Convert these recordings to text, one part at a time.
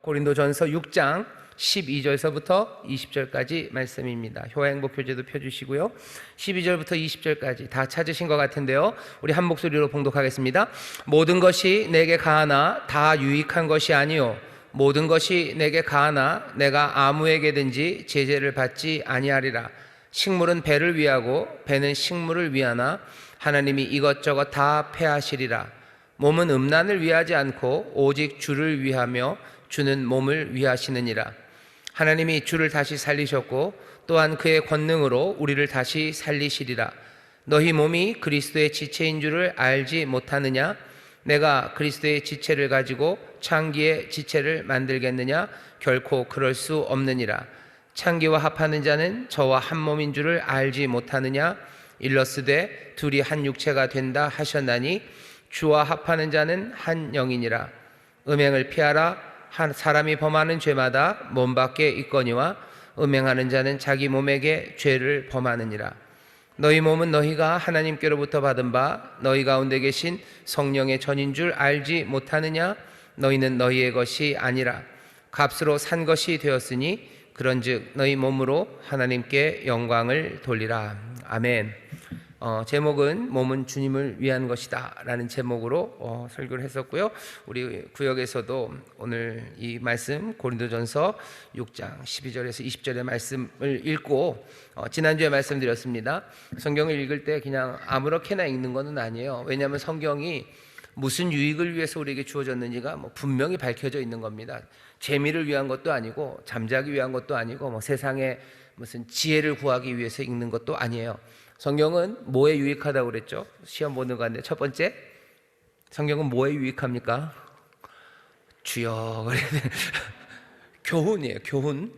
고린도전서 6장 12절서부터 20절까지 말씀입니다. 효행복 교재도 펴주시고요. 12절부터 20절까지 다 찾으신 것 같은데요. 우리 한 목소리로 봉독하겠습니다. 모든 것이 내게 가하나 다 유익한 것이 아니요 모든 것이 내게 가하나 내가 아무에게든지 제재를 받지 아니하리라. 식물은 배를 위하고 배는 식물을 위하나 하나님이 이것저것 다 폐하시리라. 몸은 음란을 위하지 않고 오직 주를 위하며 주는 몸을 위하시느니라. 하나님이 주를 다시 살리셨고 또한 그의 권능으로 우리를 다시 살리시리라. 너희 몸이 그리스도의 지체인 줄을 알지 못하느냐? 내가 그리스도의 지체를 가지고 창기의 지체를 만들겠느냐? 결코 그럴 수 없느니라. 창기와 합하는 자는 저와 한 몸인 줄을 알지 못하느냐? 일러스되 둘이 한 육체가 된다 하셨나니 주와 합하는 자는 한 영이니라. 음행을 피하라. 한 사람이 범하는 죄마다 몸 밖에 있거니와 음행하는 자는 자기 몸에게 죄를 범하느니라. 너희 몸은 너희가 하나님께로부터 받은 바 너희 가운데 계신 성령의 전인 줄 알지 못하느냐? 너희는 너희의 것이 아니라 값으로 산 것이 되었으니 그런즉 너희 몸으로 하나님께 영광을 돌리라. 아멘. 제목은 몸은 주님을 위한 것이다 라는 제목으로 설교를 했었고요. 우리 구역에서도 오늘 이 말씀 고린도전서 6장 12절에서 20절의 말씀을 읽고 지난주에 말씀드렸습니다. 성경을 읽을 때 그냥 아무렇게나 읽는 것은 아니에요. 왜냐하면 성경이 무슨 유익을 위해서 우리에게 주어졌는지가 분명히 밝혀져 있는 겁니다. 재미를 위한 것도 아니고 잠자기 위한 것도 아니고 세상에 무슨 지혜를 구하기 위해서 읽는 것도 아니에요. 성경은 뭐에 유익하다고 그랬죠? 시험 보는 가운데 첫 번째, 성경은 뭐에 유익합니까? 주여 교훈이에요. 교훈.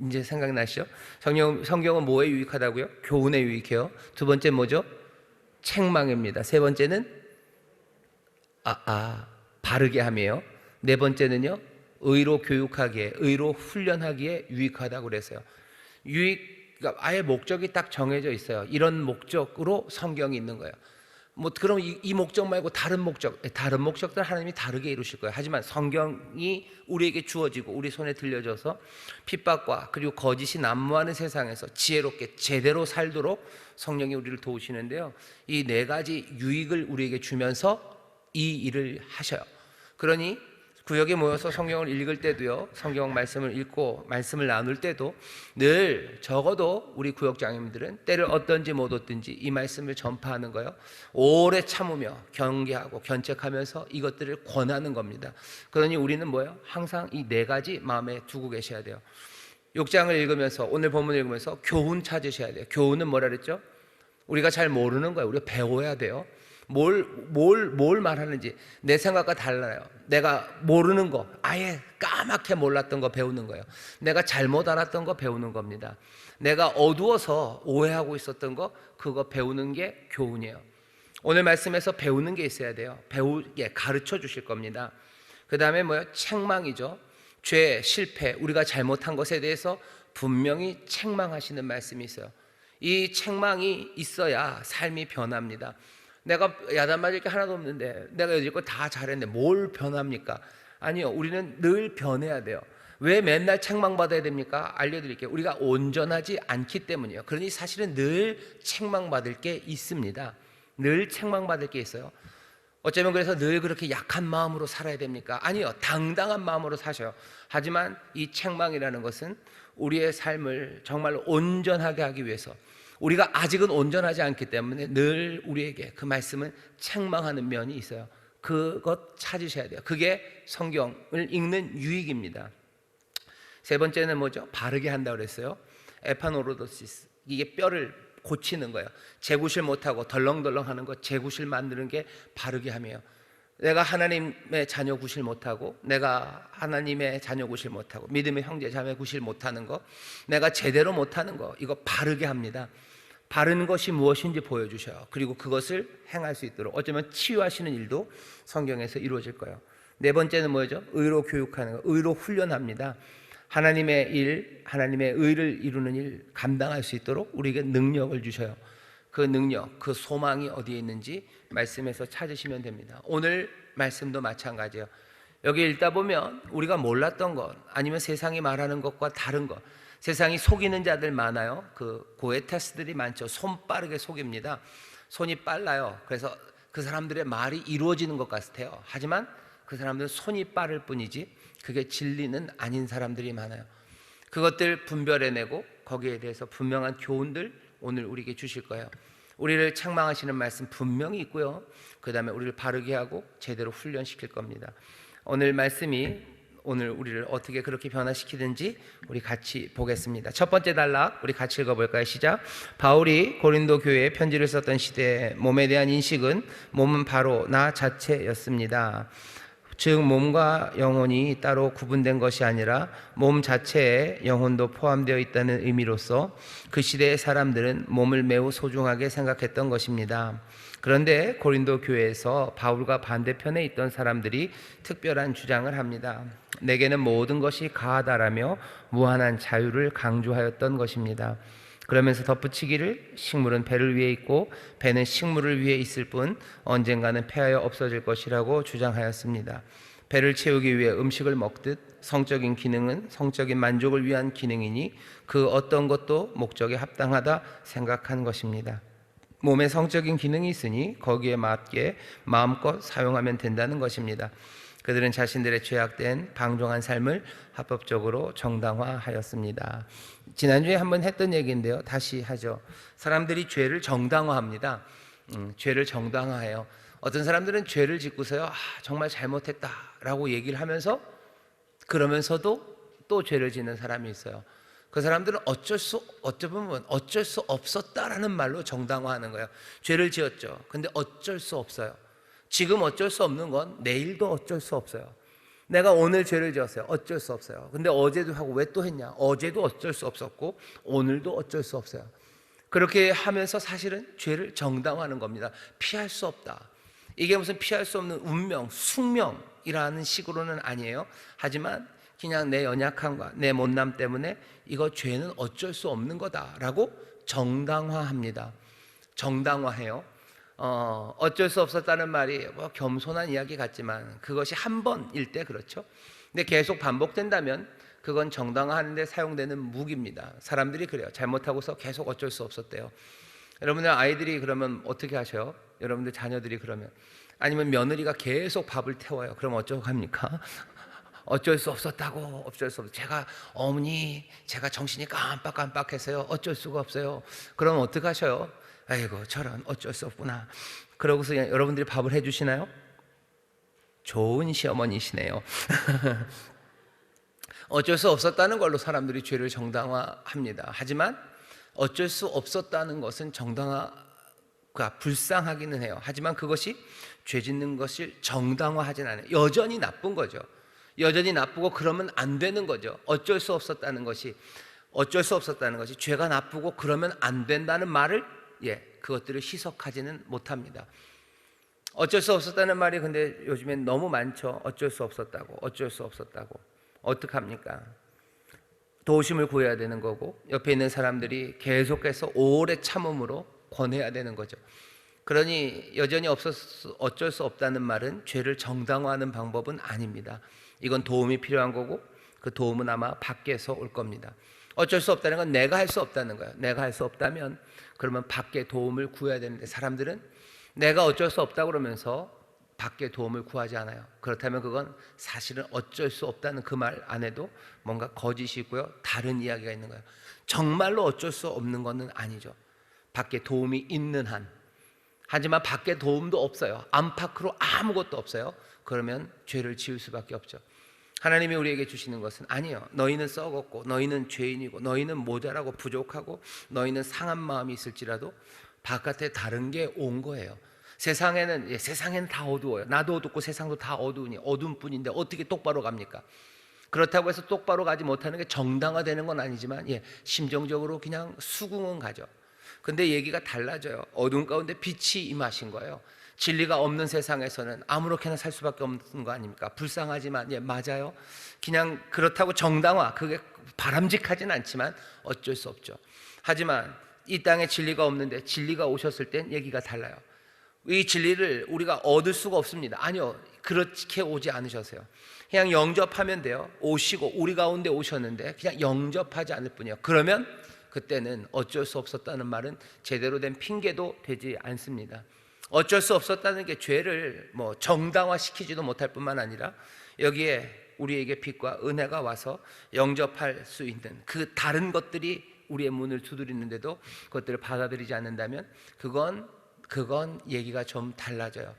이제 생각나시죠? 성경은 뭐에 유익하다고요? 교훈에 유익해요. 두 번째 뭐죠? 책망입니다. 세 번째는 바르게 함이에요. 네 번째는요, 의로 교육하기에, 의로 훈련하기에 유익하다고 그랬어요. 그러니까 아예 목적이 딱 정해져 있어요. 이런 목적으로 성경이 있는 거예요. 그럼 이 목적 말고 다른 목적들 하나님이 다르게 이루실 거예요. 하지만 성경이 우리에게 주어지고 우리 손에 들려져서 핍박과 그리고 거짓이 난무하는 세상에서 지혜롭게 제대로 살도록 성령이 우리를 도우시는데요. 이 네 가지 유익을 우리에게 주면서 이 일을 하셔요. 그러니 구역에 모여서 성경을 읽을 때도요, 성경 말씀을 읽고 말씀을 나눌 때도 늘 적어도 우리 구역장님들은 때를 얻든지 못 얻든지 이 말씀을 전파하는 거예요. 오래 참으며 경계하고 견책하면서 이것들을 권하는 겁니다. 그러니 우리는 뭐예요? 항상 이 네 가지 마음에 두고 계셔야 돼요. 6장을 읽으면서, 오늘 본문을 읽으면서 교훈 찾으셔야 돼요. 교훈은 뭐라 그랬죠? 우리가 잘 모르는 거예요. 우리가 배워야 돼요. 뭘 말하는지 내 생각과 달라요. 내가 모르는 거, 아예 까맣게 몰랐던 거 배우는 거예요. 내가 잘못 알았던 거 배우는 겁니다. 내가 어두워서 오해하고 있었던 거, 그거 배우는 게 교훈이에요. 오늘 말씀에서 배우는 게 있어야 돼요. 가르쳐 주실 겁니다. 그 다음에 뭐예요? 책망이죠. 죄, 실패, 우리가 잘못한 것에 대해서 분명히 책망하시는 말씀이 있어요. 이 책망이 있어야 삶이 변합니다. 내가 야단 맞을 게 하나도 없는데, 내가 여지껏 다 잘했는데 뭘 변합니까? 아니요, 우리는 늘 변해야 돼요. 왜 맨날 책망받아야 됩니까? 알려드릴게요. 우리가 온전하지 않기 때문이에요. 그러니 사실은 늘 책망받을 게 있습니다. 늘 책망받을 게 있어요. 어쩌면 그래서 늘 그렇게 약한 마음으로 살아야 됩니까? 아니요, 당당한 마음으로 사셔요. 하지만 이 책망이라는 것은 우리의 삶을 정말 온전하게 하기 위해서, 우리가 아직은 온전하지 않기 때문에 늘 우리에게 그 말씀은 책망하는 면이 있어요. 그것 찾으셔야 돼요. 그게 성경을 읽는 유익입니다. 세 번째는 뭐죠? 바르게 한다고 그랬어요. 에파노로도시스. 이게 뼈를 고치는 거예요. 재구실 못하고 덜렁덜렁 하는 거, 재구실 만드는 게 바르게 함이에요. 내가 하나님의 자녀 구실 못하고, 내가 하나님의 자녀 구실 못하고, 믿음의 형제 자매 구실 못하는 거, 내가 제대로 못하는 거, 이거 바르게 합니다. 바른 것이 무엇인지 보여주셔요. 그리고 그것을 행할 수 있도록, 어쩌면 치유하시는 일도 성경에서 이루어질 거예요. 네 번째는 뭐죠? 의로 교육하는 거, 의로 훈련합니다. 하나님의 일, 하나님의 의를 이루는 일 감당할 수 있도록 우리에게 능력을 주셔요. 그 능력, 그 소망이 어디에 있는지 말씀에서 찾으시면 됩니다. 오늘 말씀도 마찬가지예요. 여기 읽다 보면 우리가 몰랐던 것, 아니면 세상이 말하는 것과 다른 것, 세상이 속이는 자들 많아요. 그 고에타스들이 많죠. 손 빠르게 속입니다. 손이 빨라요. 그래서 그 사람들의 말이 이루어지는 것 같아요. 하지만 그 사람들은 손이 빠를 뿐이지 그게 진리는 아닌 사람들이 많아요. 그것들 분별해내고 거기에 대해서 분명한 교훈들 오늘 우리에게 주실 거예요. 우리를 책망하시는 말씀 분명히 있고요. 그 다음에 우리를 바르게 하고 제대로 훈련시킬 겁니다. 오늘 말씀이 오늘 우리를 어떻게 그렇게 변화시키든지 우리 같이 보겠습니다. 첫 번째 단락 우리 같이 읽어볼까요? 시작. 바울이 고린도 교회에 편지를 썼던 시대에 몸에 대한 인식은 몸은 바로 나 자체였습니다. 즉 몸과 영혼이 따로 구분된 것이 아니라 몸 자체에 영혼도 포함되어 있다는 의미로서 그 시대의 사람들은 몸을 매우 소중하게 생각했던 것입니다. 그런데 고린도 교회에서 바울과 반대편에 있던 사람들이 특별한 주장을 합니다. 내게는 모든 것이 가하다라며 무한한 자유를 강조하였던 것입니다. 그러면서 덧붙이기를 식물은 배를 위해 있고 배는 식물을 위해 있을 뿐 언젠가는 패하여 없어질 것이라고 주장하였습니다. 배를 채우기 위해 음식을 먹듯 성적인 기능은 성적인 만족을 위한 기능이니 그 어떤 것도 목적에 합당하다 생각한 것입니다. 몸에 성적인 기능이 있으니 거기에 맞게 마음껏 사용하면 된다는 것입니다. 그들은 자신들의 죄악된 방종한 삶을 합법적으로 정당화하였습니다. 지난주에 한번 했던 얘기인데요. 다시 하죠. 사람들이 죄를 정당화합니다. 죄를 정당화해요. 어떤 사람들은 죄를 짓고서요, 정말 잘못했다라고 얘기를 하면서 그러면서도 또 죄를 짓는 사람이 있어요. 그 사람들은 어쩌면 어쩔 수 없었다라는 말로 정당화하는 거예요. 죄를 지었죠. 근데 어쩔 수 없어요. 지금 어쩔 수 없는 건 내일도 어쩔 수 없어요. 내가 오늘 죄를 지었어요. 어쩔 수 없어요. 근데 어제도 하고 왜 또 했냐? 어제도 어쩔 수 없었고 오늘도 어쩔 수 없어요. 그렇게 하면서 사실은 죄를 정당화하는 겁니다. 피할 수 없다. 이게 무슨 피할 수 없는 운명, 숙명이라는 식으로는 아니에요. 하지만 그냥 내 연약함과 내 못남 때문에 이거 죄는 어쩔 수 없는 거다라고 정당화합니다. 정당화해요. 어쩔 수 없었다는 말이 뭐 겸손한 이야기 같지만 그것이 한 번일 때 그렇죠. 근데 계속 반복된다면 그건 정당화하는 데 사용되는 무기입니다. 사람들이 그래요. 잘못하고서 계속 어쩔 수 없었대요. 여러분들 아이들이 그러면 어떻게 하셔요? 여러분들 자녀들이 그러면 아니면 며느리가 계속 밥을 태워요. 그럼 어쩌고 합니까? 어쩔 수 없었다고. 어쩔 수 없어. 어머니 제가 정신이 깜빡깜빡해서요. 어쩔 수가 없어요. 그럼 어떻게 하셔요? 아이고 저런 어쩔 수 없구나. 그러고서 여러분들이 밥을 해주시나요? 좋은 시어머니시네요. 어쩔 수 없었다는 걸로 사람들이 죄를 정당화합니다. 하지만 어쩔 수 없었다는 것은 정당화가 불쌍하기는 해요. 하지만 그것이 죄 짓는 것을 정당화하진 않아요. 여전히 나쁜 거죠. 여전히 나쁘고 그러면 안 되는 거죠. 어쩔 수 없었다는 것이 죄가 나쁘고 그러면 안 된다는 말을 그것들을 희석하지는 못합니다. 어쩔 수 없었다는 말이 근데 요즘엔 너무 많죠. 어쩔 수 없었다고. 어떡합니까? 도우심을 구해야 되는 거고 옆에 있는 사람들이 계속해서 오래 참음으로 권해야 되는 거죠. 그러니 여전히 어쩔 수 없다는 말은 죄를 정당화하는 방법은 아닙니다. 이건 도움이 필요한 거고 그 도움은 아마 밖에서 올 겁니다. 어쩔 수 없다는 건 내가 할 수 없다는 거예요. 내가 할 수 없다면 그러면 밖에 도움을 구해야 되는데 사람들은 내가 어쩔 수 없다고 그러면서 밖에 도움을 구하지 않아요. 그렇다면 그건 사실은 어쩔 수 없다는 그 말 안에도 뭔가 거짓이 있고요. 다른 이야기가 있는 거예요. 정말로 어쩔 수 없는 것은 아니죠. 밖에 도움이 있는 한. 하지만 밖에 도움도 없어요. 안팎으로 아무것도 없어요. 그러면 죄를 지을 수밖에 없죠. 하나님이 우리에게 주시는 것은 아니요. 너희는 썩었고 너희는 죄인이고 너희는 모자라고 부족하고 너희는 상한 마음이 있을지라도 바깥에 다른 게 온 거예요. 세상에는 다 어두워요. 나도 어둡고 세상도 다 어두우니 어두운 뿐인데 어떻게 똑바로 갑니까? 그렇다고 해서 똑바로 가지 못하는 게 정당화되는 건 아니지만 심정적으로 그냥 수긍은 가죠. 근데 얘기가 달라져요. 어두운 가운데 빛이 임하신 거예요. 진리가 없는 세상에서는 아무렇게나 살 수밖에 없는 거 아닙니까? 불쌍하지만 맞아요. 그냥 그렇다고 정당화, 그게 바람직하진 않지만 어쩔 수 없죠. 하지만 이 땅에 진리가 없는데 진리가 오셨을 땐 얘기가 달라요. 이 진리를 우리가 얻을 수가 없습니다. 아니요, 그렇게 오지 않으셨어요. 그냥 영접하면 돼요. 오시고 우리 가운데 오셨는데 그냥 영접하지 않을 뿐이에요. 그러면 그때는 어쩔 수 없었다는 말은 제대로 된 핑계도 되지 않습니다. 어쩔 수 없었다는 게 죄를 정당화시키지도 못할 뿐만 아니라 여기에 우리에게 빛과 은혜가 와서 영접할 수 있는 그 다른 것들이 우리의 문을 두드리는데도 그것들을 받아들이지 않는다면 그건 얘기가 좀 달라져요.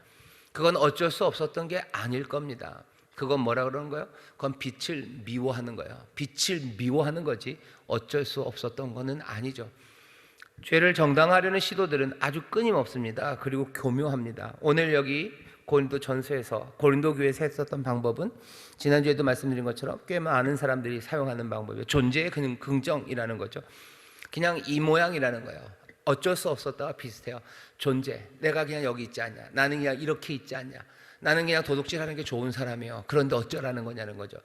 그건 어쩔 수 없었던 게 아닐 겁니다. 그건 뭐라 그러는 거예요? 그건 빛을 미워하는 거예요. 빛을 미워하는 거지 어쩔 수 없었던 거는 아니죠. 죄를 정당화하려는 시도들은 아주 끊임없습니다. 그리고 교묘합니다. 오늘 여기 고린도 전서에서 고린도 교회에서 했었던 방법은 지난주에도 말씀드린 것처럼 꽤 많은 사람들이 사용하는 방법이에요. 존재의 긍정이라는 거죠. 그냥 이 모양이라는 거예요. 어쩔 수 없었다와 비슷해요. 존재, 내가 그냥 여기 있지 않냐, 나는 그냥 이렇게 있지 않냐, 나는 그냥 도둑질하는 게 좋은 사람이에요. 그런데 어쩌라는 거냐는 거죠.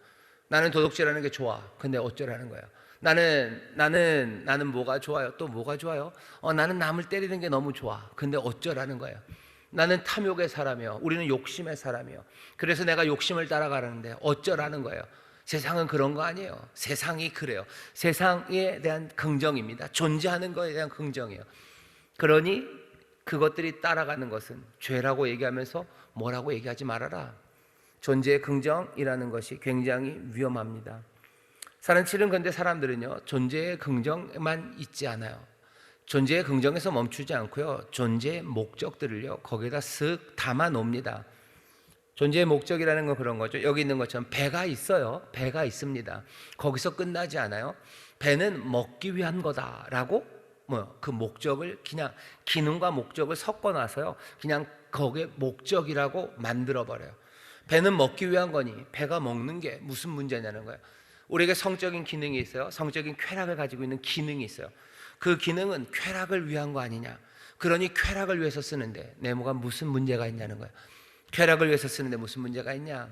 나는 도둑질하는 게 좋아. 근데 어쩌라는 거예요. 나는 뭐가 좋아요? 또 뭐가 좋아요? 나는 남을 때리는 게 너무 좋아. 근데 어쩌라는 거예요. 나는 탐욕의 사람이요. 우리는 욕심의 사람이요. 그래서 내가 욕심을 따라가는데 어쩌라는 거예요. 세상은 그런 거 아니에요. 세상이 그래요. 세상에 대한 긍정입니다. 존재하는 거에 대한 긍정이에요. 그러니 그것들이 따라가는 것은 죄라고 얘기하면서 뭐라고 얘기하지 말아라. 존재의 긍정이라는 것이 굉장히 위험합니다. 사랑치는 근데 사람들은요, 존재의 긍정만 있지 않아요. 존재의 긍정에서 멈추지 않고요, 존재의 목적들을요 거기에다 쓱 담아 놓습니다. 존재의 목적이라는 건 그런 거죠. 여기 있는 것처럼 배가 있어요. 배가 있습니다. 거기서 끝나지 않아요. 배는 먹기 위한 거다라고 그 목적을 그냥 기능과 목적을 섞어 놔서요 그냥 거기에 목적이라고 만들어 버려요. 배는 먹기 위한 거니 배가 먹는 게 무슨 문제냐는 거예요. 우리에게 성적인 기능이 있어요. 성적인 쾌락을 가지고 있는 기능이 있어요. 그 기능은 쾌락을 위한 거 아니냐. 그러니 쾌락을 위해서 쓰는데 네모가 무슨 문제가 있냐는 거예요. 쾌락을 위해서 쓰는데 무슨 문제가 있냐.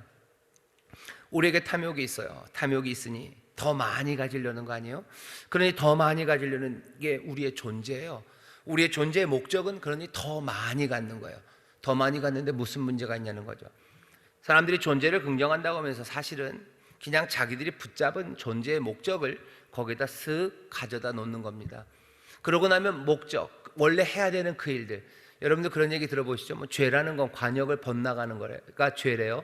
우리에게 탐욕이 있어요. 탐욕이 있으니 더 많이 가지려는 거 아니에요? 그러니 더 많이 가지려는 게 우리의 존재예요. 우리의 존재의 목적은 그러니 더 많이 갖는 거예요. 더 많이 갖는데 무슨 문제가 있냐는 거죠. 사람들이 존재를 긍정한다고 하면서 사실은 그냥 자기들이 붙잡은 존재의 목적을 거기에다 쓱 가져다 놓는 겁니다. 그러고 나면 목적, 원래 해야 되는 그 일들. 여러분들 그런 얘기 들어보시죠? 죄라는 건 관역을 번나가는 거가 죄래요.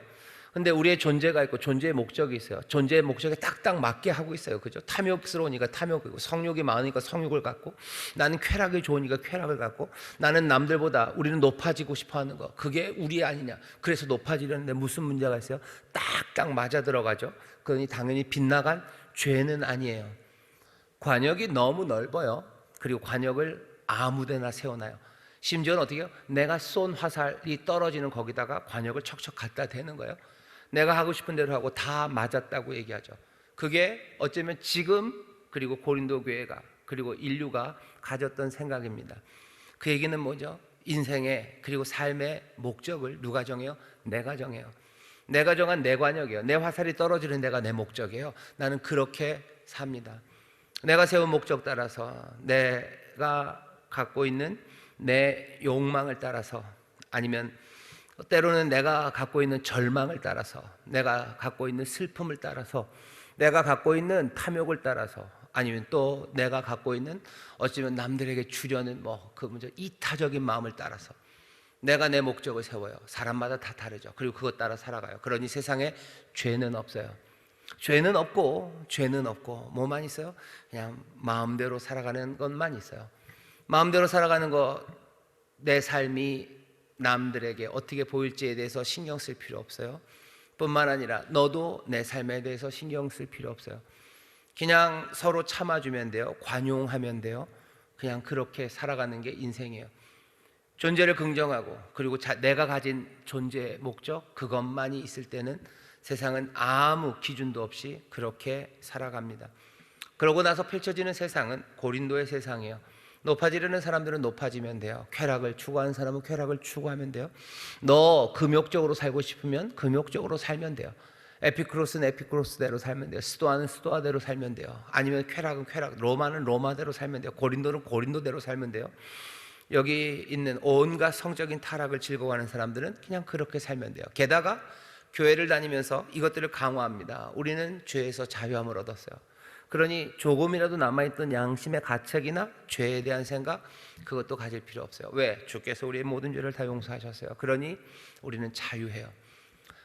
근데 우리의 존재가 있고 존재의 목적이 있어요. 존재의 목적에 딱딱 맞게 하고 있어요. 그죠? 탐욕스러우니까 탐욕이고, 성욕이 많으니까 성욕을 갖고, 나는 쾌락이 좋으니까 쾌락을 갖고, 나는 남들보다 우리는 높아지고 싶어 하는 거. 그게 우리 아니냐. 그래서 높아지려는데 무슨 문제가 있어요? 딱딱 맞아 들어가죠. 그러니 당연히 빗나간 죄는 아니에요. 관역이 너무 넓어요. 그리고 관역을 아무데나 세워놔요. 심지어는 어떻게 해요? 내가 쏜 화살이 떨어지는 거기다가 관역을 척척 갖다 대는 거예요. 내가 하고 싶은 대로 하고 다 맞았다고 얘기하죠. 그게 어쩌면 지금 그리고 고린도 교회가 그리고 인류가 가졌던 생각입니다. 그 얘기는 뭐죠? 인생의 그리고 삶의 목적을 누가 정해요? 내가 정해요. 내가 정한 내 관역이에요. 내 화살이 떨어지는 데가 내 목적이에요. 나는 그렇게 삽니다. 내가 세운 목적 따라서, 내가 갖고 있는 내 욕망을 따라서, 아니면 때로는 내가 갖고 있는 절망을 따라서, 내가 갖고 있는 슬픔을 따라서, 내가 갖고 있는 탐욕을 따라서, 아니면 또 내가 갖고 있는 어쩌면 남들에게 주려는 이타적인 마음을 따라서 내가 내 목적을 세워요. 사람마다 다 다르죠. 그리고 그것 따라 살아가요. 그러니 세상에 죄는 없어요. 죄는 없고 뭐만 있어요? 그냥 마음대로 살아가는 것만 있어요. 마음대로 살아가는 거, 내 삶이 남들에게 어떻게 보일지에 대해서 신경 쓸 필요 없어요. 뿐만 아니라 너도 내 삶에 대해서 신경 쓸 필요 없어요. 그냥 서로 참아주면 돼요. 관용하면 돼요. 그냥 그렇게 살아가는 게 인생이에요. 존재를 긍정하고 그리고 내가 가진 존재의 목적, 그것만이 있을 때는 세상은 아무 기준도 없이 그렇게 살아갑니다. 그러고 나서 펼쳐지는 세상은 고린도의 세상이에요. 높아지려는 사람들은 높아지면 돼요. 쾌락을 추구하는 사람은 쾌락을 추구하면 돼요. 너 금욕적으로 살고 싶으면 금욕적으로 살면 돼요. 에피크로스는 에피크로스대로 살면 돼요. 스토아는 스토아대로 살면 돼요. 아니면 쾌락은 쾌락, 로마는 로마대로 살면 돼요. 고린도는 고린도대로 살면 돼요. 여기 있는 온갖 성적인 타락을 즐거워하는 사람들은 그냥 그렇게 살면 돼요. 게다가 교회를 다니면서 이것들을 강화합니다. 우리는 죄에서 자유함을 얻었어요. 그러니 조금이라도 남아있던 양심의 가책이나 죄에 대한 생각, 그것도 가질 필요 없어요. 왜? 주께서 우리의 모든 죄를 다 용서하셨어요. 그러니 우리는 자유해요.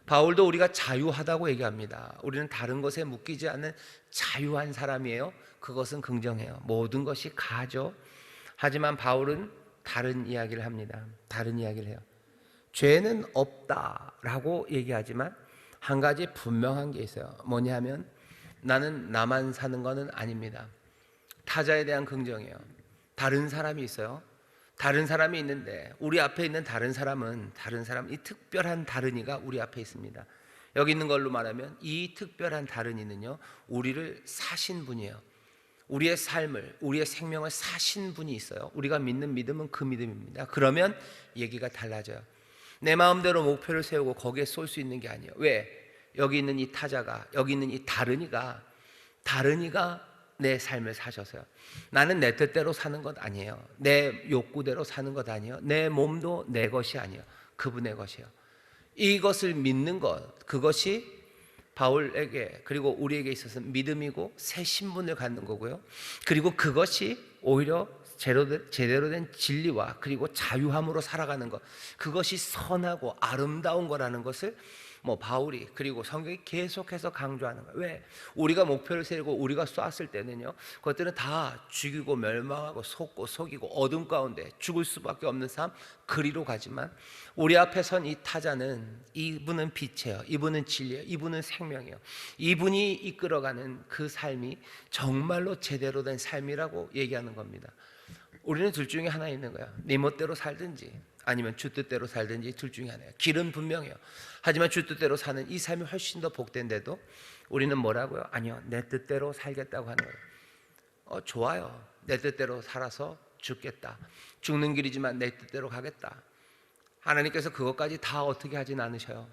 바울도 우리가 자유하다고 얘기합니다. 우리는 다른 것에 묶이지 않는 자유한 사람이에요. 그것은 긍정해요. 모든 것이 가죠. 하지만 바울은 다른 이야기를 합니다. 다른 이야기를 해요. 죄는 없다라고 얘기하지만 한 가지 분명한 게 있어요. 뭐냐 하면 나는 나만 사는 것은 아닙니다. 타자에 대한 긍정이에요. 다른 사람이 있어요. 다른 사람이 있는데 우리 앞에 있는 다른 사람은 이 특별한 다른이가 우리 앞에 있습니다. 여기 있는 걸로 말하면 이 특별한 다른이는요, 우리를 사신 분이에요. 우리의 삶을, 우리의 생명을 사신 분이 있어요. 우리가 믿는 믿음은 그 믿음입니다. 그러면 얘기가 달라져요. 내 마음대로 목표를 세우고 거기에 쏠 수 있는 게 아니에요. 왜? 여기 있는 이 타자가, 여기 있는 이 다른이가 내 삶을 사셔서요. 나는 내 뜻대로 사는 것 아니에요. 내 욕구대로 사는 것 아니에요. 내 몸도 내 것이 아니에요. 그분의 것이에요. 이것을 믿는 것, 그것이 바울에게 그리고 우리에게 있어서 믿음이고 새 신분을 갖는 거고요. 그리고 그것이 오히려 제대로 된 진리와 그리고 자유함으로 살아가는 것, 그것이 선하고 아름다운 거라는 것을 바울이 그리고 성경이 계속해서 강조하는 거예요. 왜? 우리가 목표를 세우고 우리가 쐈을 때는요, 그것들은 다 죽이고 멸망하고 속고 속이고 어둠 가운데 죽을 수밖에 없는 삶, 그리로 가지만 우리 앞에 선 이 타자는, 이분은 빛이에요. 이분은 진리예요. 이분은 생명이에요. 이분이 이끌어가는 그 삶이 정말로 제대로 된 삶이라고 얘기하는 겁니다. 우리는 둘 중에 하나 있는 거야. 네 멋대로 살든지 아니면 주 뜻대로 살든지 둘 중에 하나예요. 길은 분명해요. 하지만 주 뜻대로 사는 이 삶이 훨씬 더 복된데도 우리는 뭐라고요? 아니요, 내 뜻대로 살겠다고 하는 거예요. 좋아요. 내 뜻대로 살아서 죽겠다. 죽는 길이지만 내 뜻대로 가겠다. 하나님께서 그것까지 다 어떻게 하진 않으셔요.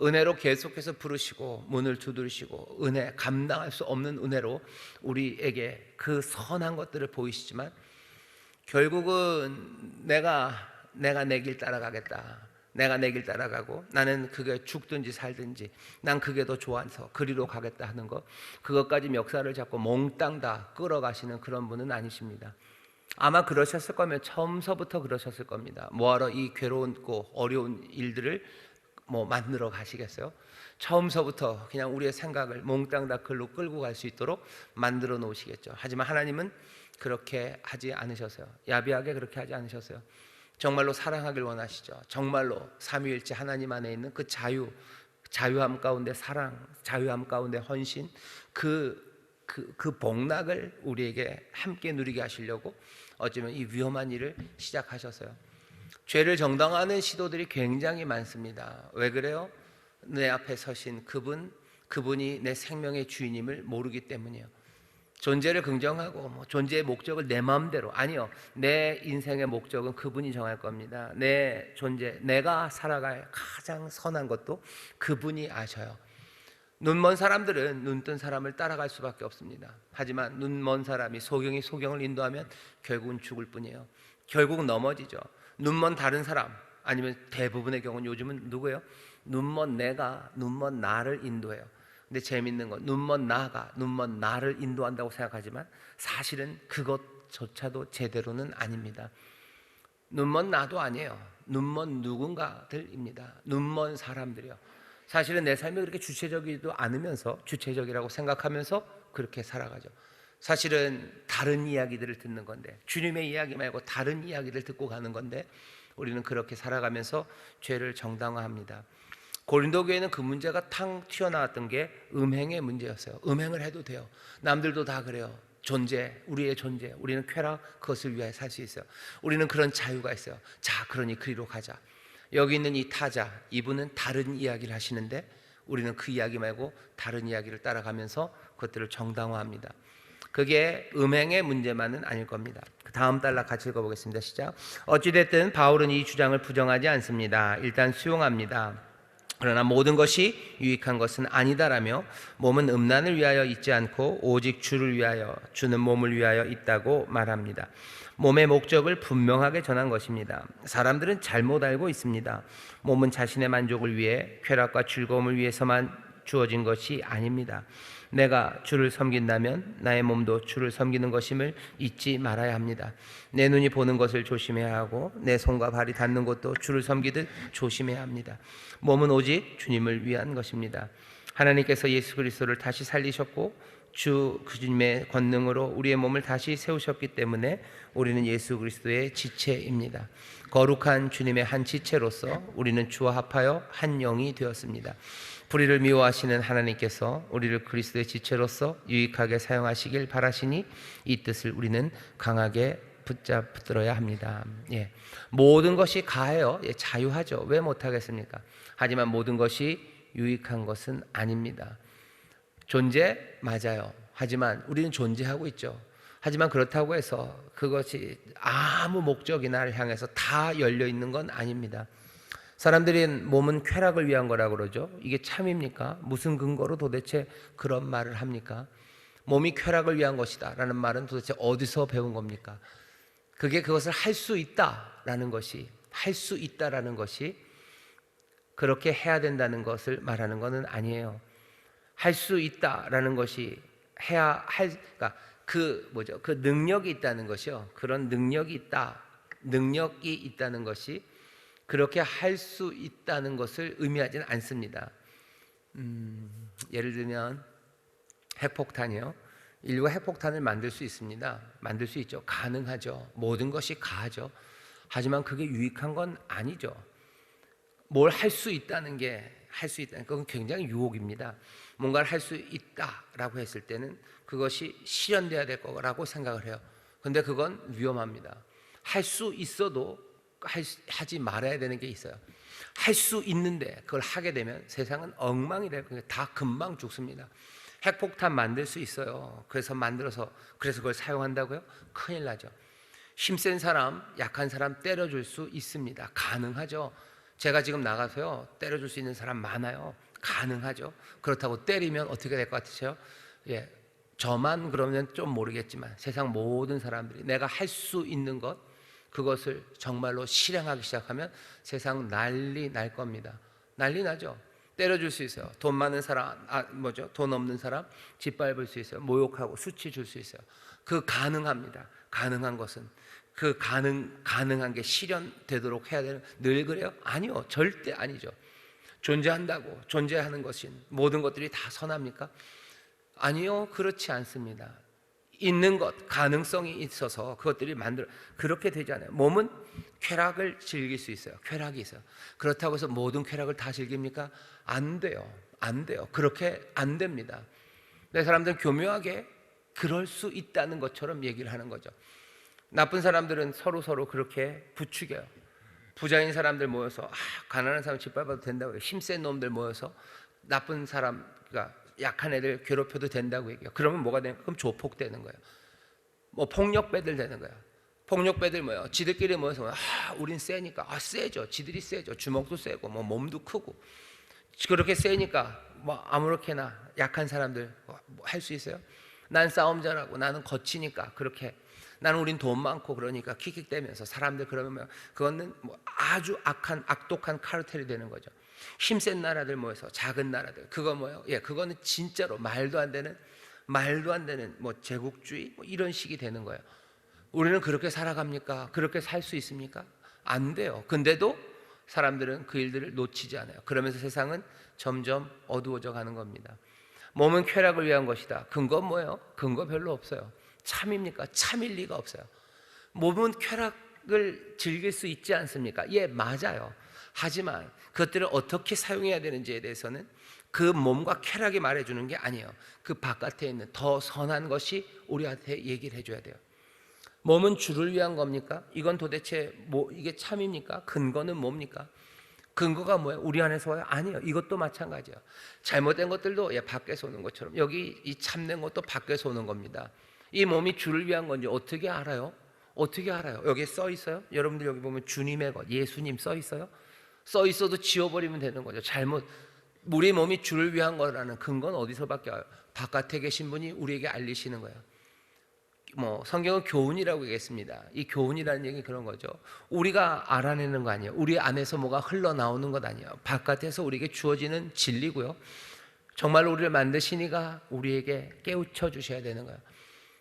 은혜로 계속해서 부르시고 문을 두드리시고 은혜, 감당할 수 없는 은혜로 우리에게 그 선한 것들을 보이시지만 결국은 내가 내 길 따라가겠다. 내가 내 길 따라가고 나는 그게 죽든지 살든지 난 그게 더 좋아서 그리로 가겠다 하는 것, 그것까지 멱살을 잡고 몽땅 다 끌어가시는 그런 분은 아니십니다. 아마 그러셨을 거면 처음서부터 그러셨을 겁니다. 뭐하러 이 괴로운고 어려운 일들을 만들어 가시겠어요? 처음서부터 그냥 우리의 생각을 몽땅 다 글로 끌고 갈 수 있도록 만들어 놓으시겠죠. 하지만 하나님은 그렇게 하지 않으셨어요. 야비하게 그렇게 하지 않으셨어요. 정말로 사랑하길 원하시죠. 정말로 삼위일체 하나님 안에 있는 그 자유함 가운데 사랑, 자유함 가운데 헌신, 그 복락을 우리에게 함께 누리게 하시려고 어쩌면 이 위험한 일을 시작하셨어요. 죄를 정당화하는 시도들이 굉장히 많습니다. 왜 그래요? 내 앞에 서신 그분이 내 생명의 주인임을 모르기 때문이에요. 존재를 긍정하고 존재의 목적을 내 마음대로, 아니요, 내 인생의 목적은 그분이 정할 겁니다. 내 존재, 내가 살아갈 가장 선한 것도 그분이 아셔요. 눈먼 사람들은 눈뜬 사람을 따라갈 수밖에 없습니다. 하지만 눈먼 사람이 소경을 인도하면 결국은 죽을 뿐이에요. 결국 넘어지죠. 눈먼 다른 사람, 아니면 대부분의 경우는 요즘은 누구예요? 눈먼 나를 인도해요. 근데 재밌는 건 눈먼 나를 인도한다고 생각하지만 사실은 그것조차도 제대로는 아닙니다. 눈먼 나도 아니에요. 눈먼 누군가들입니다. 눈먼 사람들이요. 사실은 내 삶이 그렇게 주체적이지도 않으면서 주체적이라고 생각하면서 그렇게 살아가죠. 사실은 다른 이야기들을 듣는 건데, 주님의 이야기 말고 다른 이야기를 듣고 가는 건데 우리는 그렇게 살아가면서 죄를 정당화합니다. 고린도 교회는 그 문제가 탕 튀어나왔던 게 음행의 문제였어요. 음행을 해도 돼요. 남들도 다 그래요. 우리의 존재, 우리는 쾌락, 그것을 위해 살 수 있어요. 우리는 그런 자유가 있어요. 자, 그러니 그리로 가자. 여기 있는 이 타자, 이분은 다른 이야기를 하시는데 우리는 그 이야기 말고 다른 이야기를 따라가면서 그것들을 정당화합니다. 그게 음행의 문제만은 아닐 겁니다. 다음 단락 같이 읽어보겠습니다. 시작. 어찌됐든 바울은 이 주장을 부정하지 않습니다. 일단 수용합니다. 그러나 모든 것이 유익한 것은 아니다라며 몸은 음란을 위하여 있지 않고 오직 주를 위하여, 주는 몸을 위하여 있다고 말합니다. 몸의 목적을 분명하게 전한 것입니다. 사람들은 잘못 알고 있습니다. 몸은 자신의 만족을 위해, 쾌락과 즐거움을 위해서만 주어진 것이 아닙니다. 내가 주를 섬긴다면 나의 몸도 주를 섬기는 것임을 잊지 말아야 합니다. 내 눈이 보는 것을 조심해야 하고 내 손과 발이 닿는 곳도 주를 섬기듯 조심해야 합니다. 몸은 오직 주님을 위한 것입니다. 하나님께서 예수 그리스도를 다시 살리셨고 주 주님의 권능으로 우리의 몸을 다시 세우셨기 때문에 우리는 예수 그리스도의 지체입니다. 거룩한 주님의 한 지체로서 우리는 주와 합하여 한 영이 되었습니다. 불의를 미워하시는 하나님께서 우리를 그리스도의 지체로서 유익하게 사용하시길 바라시니 이 뜻을 우리는 강하게 붙들어야 합니다. 모든 것이 가해요. 자유하죠. 왜 못하겠습니까? 하지만 모든 것이 유익한 것은 아닙니다. 존재 맞아요. 하지만 우리는 존재하고 있죠. 하지만 그렇다고 해서 그것이 아무 목적이 나를 향해서 다 열려 있는 건 아닙니다. 사람들이 몸은 쾌락을 위한 거라고 그러죠. 이게 참입니까? 무슨 근거로 도대체 그런 말을 합니까? 몸이 쾌락을 위한 것이다 라는 말은 도대체 어디서 배운 겁니까? 그것을 할 수 있다라는 것이, 할 수 있다라는 것이 그렇게 해야 된다는 것을 말하는 것은 아니에요. 할 수 있다라는 것이 그러니까 그 능력이 있다는 것이요. 그런 능력이 있다는 것이 그렇게 할 수 있다는 것을 의미하지는 않습니다. 예를 들면 핵폭탄이요. 인류가 핵폭탄을 만들 수 있습니다. 만들 수 있죠. 가능하죠. 모든 것이 가하죠. 하지만 그게 유익한 건 아니죠. 뭘 할 수 있다는 건 굉장히 유혹입니다. 뭔가를 할 수 있다라고 했을 때는 그것이 실현돼야 될 거라고 생각을 해요. 근데 그건 위험합니다. 할 수 있어도 하지 말아야 되는 게 있어요. 할 수 있는데 그걸 하게 되면 세상은 엉망이 되고 다 금방 죽습니다. 핵폭탄 만들 수 있어요. 그래서 그걸 사용한다고요? 큰일 나죠. 힘센 사람, 약한 사람 때려줄 수 있습니다. 가능하죠. 제가 지금 나가서요 때려줄 수 있는 사람 많아요. 가능하죠. 그렇다고 때리면 어떻게 될 것 같으세요? 저만 그러면 좀 모르겠지만 세상 모든 사람들이 내가 할 수 있는 그것을 정말로 실행하기 시작하면 세상 난리 날 겁니다. 난리 나죠. 때려줄 수 있어요. 돈 많은 사람, 돈 없는 사람 짓밟을 수 있어요. 모욕하고 수치 줄 수 있어요. 가능합니다. 가능한 것은 가능한 게 실현되도록 해야 되는, 늘 그래요? 아니요. 절대 아니죠. 존재하는 것인 모든 것들이 다 선합니까? 아니요. 그렇지 않습니다. 있는 것, 가능성이 있어서 그것들이 그렇게 되지 않아요. 몸은 쾌락을 즐길 수 있어요. 쾌락이 있어요. 그렇다고 해서 모든 쾌락을 다 즐깁니까? 안 돼요. 그렇게 안 됩니다. 근데 사람들은 교묘하게 그럴 수 있다는 것처럼 얘기를 하는 거죠. 나쁜 사람들은 서로 그렇게 부추겨요. 부자인 사람들 모여서 가난한 사람 짓밟아도 된다고 해요. 힘센 놈들 모여서 나쁜 사람, 그러니까 약한 애들 괴롭혀도 된다고 얘기해요. 그러면 뭐가 되는 거예요? 그럼 조폭되는 거예요. 폭력배들 되는 거예요. 폭력배들 뭐예요? 지들끼리 모여서 우린 세니까 세죠. 지들이 세죠. 주먹도 세고 몸도 크고 그렇게 세니까 아무렇게나 약한 사람들 할 수 있어요? 난 싸움 잘하고 나는 거치니까 그렇게 나는 우린 돈 많고 그러니까 킥킥대면서 사람들 그러면 그거는 아주 악독한 카르텔이 되는 거죠. 힘센 나라들 모여서 작은 나라들 그거 뭐예요? 그거는 진짜로 말도 안 되는 제국주의 이런 식이 되는 거예요. 우리는 그렇게 살아갑니까? 그렇게 살 수 있습니까? 안 돼요. 근데도 사람들은 그 일들을 놓치지 않아요. 그러면서 세상은 점점 어두워져 가는 겁니다. 몸은 쾌락을 위한 것이다. 근거 뭐예요? 근거 별로 없어요. 참입니까? 참일 리가 없어요. 몸은 쾌락을 즐길 수 있지 않습니까? 맞아요. 하지만 그것들을 어떻게 사용해야 되는지에 대해서는 그 몸과 쾌락이 말해주는 게 아니에요. 그 바깥에 있는 더 선한 것이 우리한테 얘기를 해줘야 돼요. 몸은 주를 위한 겁니까? 이건 도대체 이게 참입니까? 근거는 뭡니까? 근거가 뭐예요? 우리 안에서 와요? 아니에요. 이것도 마찬가지예요. 잘못된 것들도 밖에서 오는 것처럼 여기 이 참된 것도 밖에서 오는 겁니다. 이 몸이 주를 위한 건지 어떻게 알아요? 여기에 써 있어요? 여러분들 여기 보면 주님의 것, 예수님 써 있어요? 써 있어도 지워버리면 되는 거죠. 우리 몸이 주를 위한 거라는 근거는 어디서밖에 와요? 바깥에 계신 분이 우리에게 알리시는 거예요. 성경은 교훈이라고 얘기했습니다. 이 교훈이라는 얘기 그런 거죠. 우리가 알아내는 거 아니에요. 우리 안에서 뭐가 흘러나오는 것 아니에요. 바깥에서 우리에게 주어지는 진리고요. 정말로 우리를 만드시니가 우리에게 깨우쳐 주셔야 되는 거예요.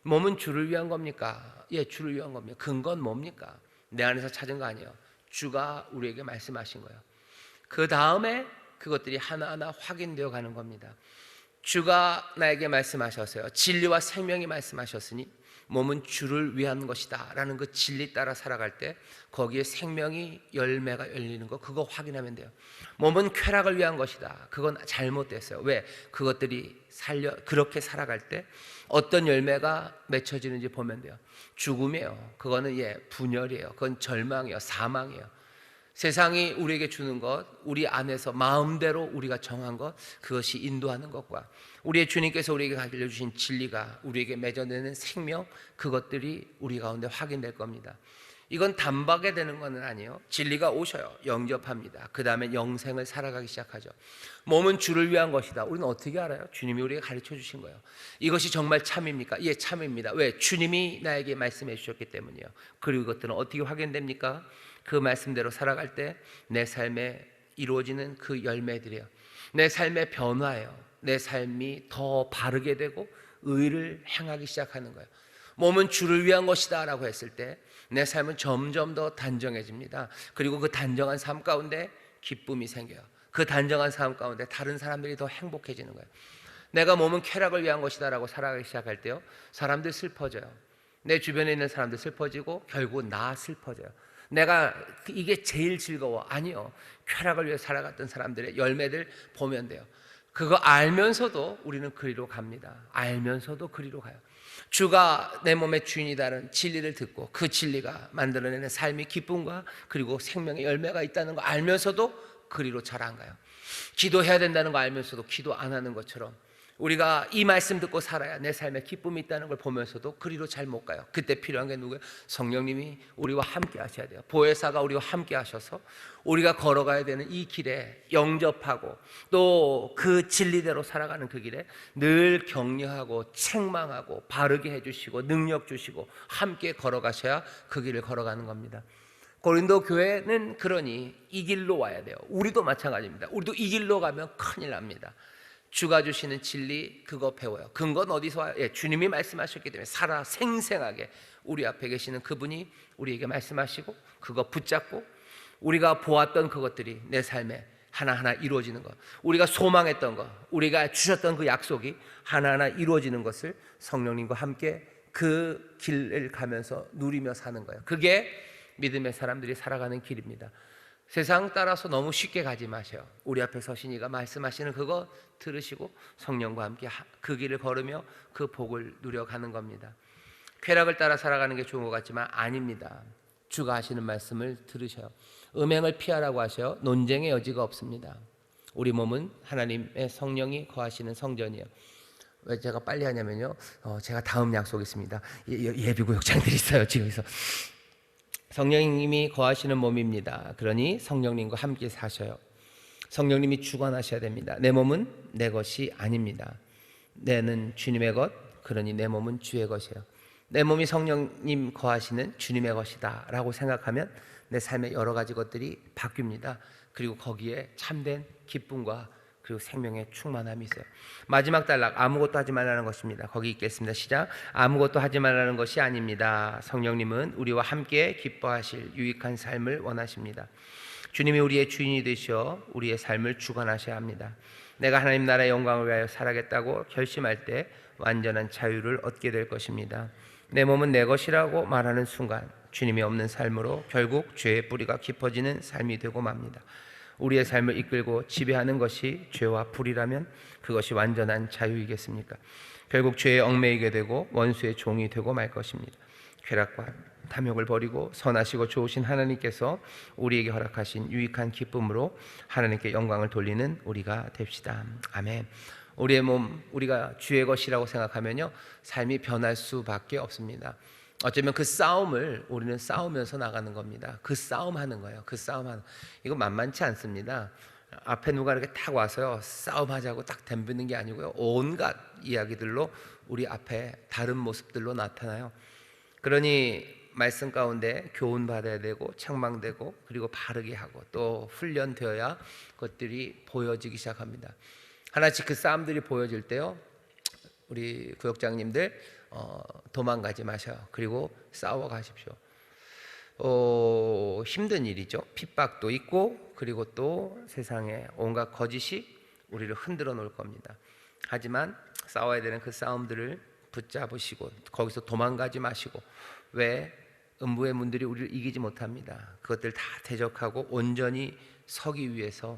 몸은 주를 위한 겁니까? 예, 주를 위한 겁니다. 근거는 뭡니까? 내 안에서 찾은 거 아니에요. 주가 우리에게 말씀하신 거예요. 그 다음에 그것들이 하나하나 확인되어 가는 겁니다. 주가 나에게 말씀하셨어요. 진리와 생명이 말씀하셨으니 몸은 주를 위한 것이다 라는 그 진리 따라 살아갈 때 거기에 생명이 열매가 열리는 거, 그거 확인하면 돼요. 몸은 쾌락을 위한 것이다, 그건 잘못됐어요. 왜? 그것들이 그렇게 살아갈 때 어떤 열매가 맺혀지는지 보면 돼요. 죽음이에요. 그거는 분열이에요. 그건 절망이에요. 사망이에요. 세상이 우리에게 주는 것, 우리 안에서 마음대로 우리가 정한 것, 그것이 인도하는 것과 우리의 주님께서 우리에게 알려주신 진리가 우리에게 맺어내는 생명, 그것들이 우리 가운데 확인될 겁니다. 이건 단박에 되는 것은 아니에요. 진리가 오셔요. 영접합니다. 그 다음에 영생을 살아가기 시작하죠. 몸은 주를 위한 것이다. 우리는 어떻게 알아요? 주님이 우리에게 가르쳐 주신 거예요. 이것이 정말 참입니까? 예, 참입니다. 왜? 주님이 나에게 말씀해 주셨기 때문이에요. 그리고 이것들은 어떻게 확인됩니까? 그 말씀대로 살아갈 때 내 삶에 이루어지는 그 열매들이에요. 내 삶의 변화예요. 내 삶이 더 바르게 되고 의를 행하기 시작하는 거예요. 몸은 주를 위한 것이다 라고 했을 때 내 삶은 점점 더 단정해집니다. 그리고 그 단정한 삶 가운데 기쁨이 생겨요. 그 단정한 삶 가운데 다른 사람들이 더 행복해지는 거예요. 내가 몸은 쾌락을 위한 것이다 라고 살아가기 시작할 때요, 사람들 슬퍼져요. 내 주변에 있는 사람들 슬퍼지고 결국 나 슬퍼져요. 내가 이게 제일 즐거워. 아니요. 쾌락을 위해 살아갔던 사람들의 열매들 보면 돼요. 그거 알면서도 우리는 그리로 갑니다. 알면서도 그리로 가요. 주가 내 몸의 주인이다는 진리를 듣고 그 진리가 만들어내는 삶의 기쁨과 그리고 생명의 열매가 있다는 거 알면서도 그리로 잘 안 가요. 기도해야 된다는 거 알면서도 기도 안 하는 것처럼 우리가 이 말씀 듣고 살아야 내 삶에 기쁨이 있다는 걸 보면서도 그리로 잘 못 가요. 그때 필요한 게 누구예요? 성령님이 우리와 함께 하셔야 돼요. 보혜사가 우리와 함께 하셔서 우리가 걸어가야 되는 이 길에 영접하고 또 그 진리대로 살아가는 그 길에 늘 격려하고 책망하고 바르게 해주시고 능력 주시고 함께 걸어가셔야 그 길을 걸어가는 겁니다. 고린도 교회는 그러니 이 길로 와야 돼요. 우리도 마찬가지입니다. 우리도 이 길로 가면 큰일 납니다. 주가 주시는 진리 그거 배워요. 근거는 어디서 와요? 예, 주님이 말씀하셨기 때문에 살아 생생하게 우리 앞에 계시는 그분이 우리에게 말씀하시고 그거 붙잡고 우리가 보았던 그것들이 내 삶에 하나하나 이루어지는 것, 우리가 소망했던 것, 우리가 주셨던 그 약속이 하나하나 이루어지는 것을 성령님과 함께 그 길을 가면서 누리며 사는 거예요. 그게 믿음의 사람들이 살아가는 길입니다. 세상 따라서 너무 쉽게 가지 마세요. 우리 앞에 서신이가 말씀하시는 그거 들으시고 성령과 함께 그 길을 걸으며 그 복을 누려가는 겁니다. 쾌락을 따라 살아가는 게 좋은 것 같지만 아닙니다. 주가 하시는 말씀을 들으셔요. 음행을 피하라고 하셔요. 논쟁의 여지가 없습니다. 우리 몸은 하나님의 성령이 거하시는 성전이에요. 왜 제가 빨리 하냐면요, 제가 다음 약속이 있습니다. 예비구역장들이 있어요 지금에서. 성령님이 거하시는 몸입니다. 그러니 성령님과 함께 사셔요. 성령님이 주관하셔야 됩니다. 내 몸은 내 것이 아닙니다. 내는 주님의 것, 그러니 내 몸은 주의 것이에요. 내 몸이 성령님 거하시는 주님의 것이다 라고 생각하면 내 삶의 여러 가지 것들이 바뀝니다. 그리고 거기에 참된 기쁨과 그리고 생명의 충만함이 있어요. 마지막 단락, 아무것도 하지 말라는 것입니다. 거기 있겠습니다. 시작. 아무것도 하지 말라는 것이 아닙니다. 성령님은 우리와 함께 기뻐하실 유익한 삶을 원하십니다. 주님이 우리의 주인이 되시어 우리의 삶을 주관하셔야 합니다. 내가 하나님 나라의 영광을 위하여 살아가겠다고 결심할 때 완전한 자유를 얻게 될 것입니다. 내 몸은 내 것이라고 말하는 순간 주님이 없는 삶으로 결국 죄의 뿌리가 깊어지는 삶이 되고 맙니다. 우리의 삶을 이끌고 지배하는 것이 죄와 불이라면 그것이 완전한 자유이겠습니까? 결국 죄에 얽매이게 되고 원수의 종이 되고 말 것입니다. 쾌락과 탐욕을 버리고 선하시고 좋으신 하나님께서 우리에게 허락하신 유익한 기쁨으로 하나님께 영광을 돌리는 우리가 됩시다. 아멘. 우리의 몸, 우리가 주의 것이라고 생각하면요, 삶이 변할 수밖에 없습니다. 어쩌면 그 싸움을 우리는 싸우면서 나가는 겁니다. 그 싸움하는 거예요. 그 싸움하는 이거 만만치 않습니다. 앞에 누가 이렇게 딱 와서요 싸움하자고 딱 덤비는 게 아니고요, 온갖 이야기들로 우리 앞에 다른 모습들로 나타나요. 그러니 말씀 가운데 교훈 받아야 되고 책망되고 그리고 바르게 하고 또 훈련되어야 그것들이 보여지기 시작합니다. 하나씩 그 싸움들이 보여질 때요, 우리 구역장님들 도망가지 마셔요. 그리고 싸워 가십시오. 힘든 일이죠. 핍박도 있고 그리고 또 세상에 온갖 거짓이 우리를 흔들어 놓을 겁니다. 하지만 싸워야 되는 그 싸움들을 붙잡으시고 거기서 도망가지 마시고, 왜? 음부의 문들이 우리를 이기지 못합니다. 그것들 다 대적하고 온전히 서기 위해서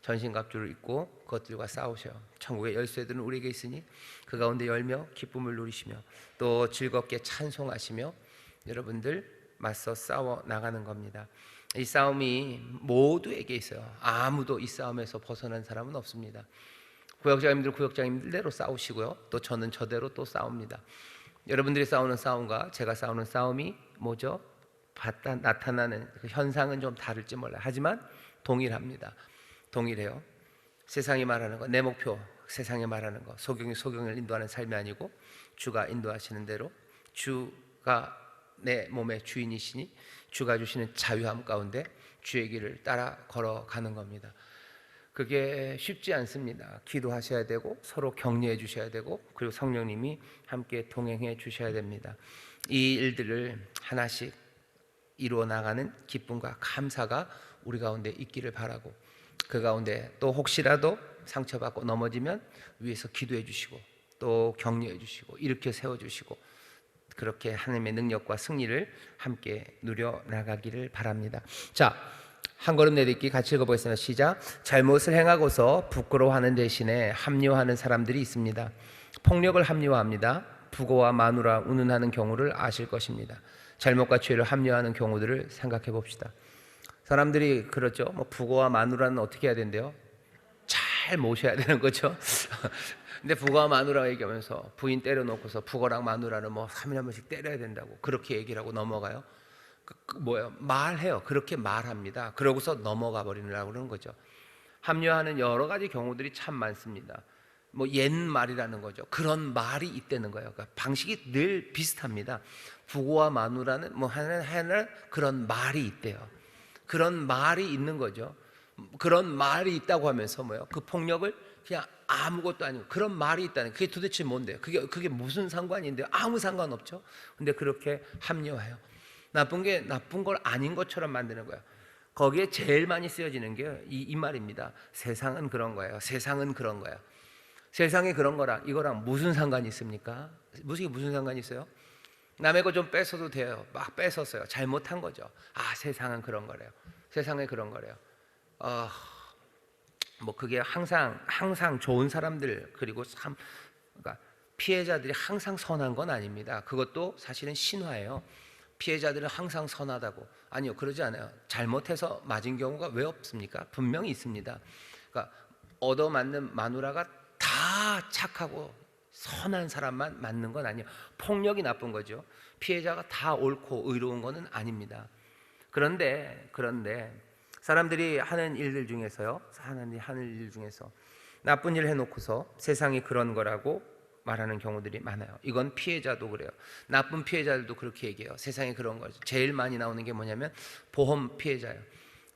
전신갑주를 입고 그것들과 싸우셔요. 천국의 열쇠들은 우리에게 있으니 그 가운데 열며 기쁨을 누리시며 또 즐겁게 찬송하시며 여러분들 맞서 싸워 나가는 겁니다. 이 싸움이 모두에게 있어요. 아무도 이 싸움에서 벗어난 사람은 없습니다. 구역장님들대로 싸우시고요, 또 저는 저대로 또 싸웁니다. 여러분들이 싸우는 싸움과 제가 싸우는 싸움이 뭐죠? 나타나는 그 현상은 좀 다를지 몰라요. 하지만 동일합니다. 동일해요. 세상이 말하는 거, 내 목표, 세상이 말하는 거, 소경을 인도하는 삶이 아니고 주가 인도하시는 대로, 주가 내 몸의 주인이시니 주가 주시는 자유함 가운데 주의 길을 따라 걸어가는 겁니다. 그게 쉽지 않습니다. 기도하셔야 되고 서로 격려해 주셔야 되고 그리고 성령님이 함께 동행해 주셔야 됩니다. 이 일들을 하나씩 이루어 나가는 기쁨과 감사가 우리 가운데 있기를 바라고, 그 가운데 또 혹시라도 상처받고 넘어지면 위에서 기도해 주시고 또 격려해 주시고 일으켜 세워 주시고, 그렇게 하나님의 능력과 승리를 함께 누려 나가기를 바랍니다. 자, 한 걸음 내딛기 같이 읽어보겠습니다. 시작. 잘못을 행하고서 부끄러워하는 대신에 합리화하는 사람들이 있습니다. 폭력을 합리화합니다. 부고와 마누라 운운하는 경우를 아실 것입니다. 잘못과 죄를 합리화하는 경우들을 생각해 봅시다. 사람들이 그렇죠. 부고와 마누라는 어떻게 해야 된대요? 잘 모셔야 되는 거죠. 근데 부고와 마누라 얘기하면서 부인 때려놓고서 부고랑 마누라는 3일에 한 번씩 때려야 된다고 그렇게 얘기를 하고 넘어가요. 뭐예요? 말해요. 그렇게 말합니다. 그러고서 넘어가 버리느라고 그러는 거죠. 합리화하는 여러 가지 경우들이 참 많습니다. 옛말이라는 거죠. 그런 말이 있다는 거예요. 그러니까 방식이 늘 비슷합니다. 부고와 마누라는 하나 그런 말이 있대요. 그런 말이 있는 거죠. 그런 말이 있다고 하면서 그 폭력을 그냥 아무것도 아니고 그런 말이 있다는, 그게 도대체 뭔데요? 그게 무슨 상관인데요? 아무 상관없죠. 근데 그렇게 합리화해요. 나쁜 게 나쁜 걸 아닌 것처럼 만드는 거예요. 거기에 제일 많이 쓰여지는 게 이 말입니다. 세상은 그런 거예요. 세상은 그런 거예요. 세상이 그런 거랑 이거랑 무슨 상관이 있습니까? 무슨 상관이 있어요? 남의 거 좀 뺏어도 돼요. 막 뺏었어요. 잘못한 거죠. 세상은 그런 거래요. 세상에 그런 거래요. 그게 항상 좋은 사람들, 그리고 그러니까 피해자들이 항상 선한 건 아닙니다. 그것도 사실은 신화예요. 피해자들은 항상 선하다고. 아니요, 그러지 않아요. 잘못해서 맞은 경우가 왜 없습니까? 분명히 있습니다. 그러니까 얻어맞는 마누라가 다 착하고 선한 사람만 맞는 건 아니에요. 폭력이 나쁜 거죠. 피해자가 다 옳고 의로운 것은 아닙니다. 그런데 사람들이 하는 일들 중에서요, 하는 일 중에서 나쁜 일을 해놓고서 세상이 그런 거라고 말하는 경우들이 많아요. 이건 피해자도 그래요. 나쁜 피해자들도 그렇게 얘기해요. 세상이 그런 거죠. 제일 많이 나오는 게 뭐냐면 보험 피해자예요.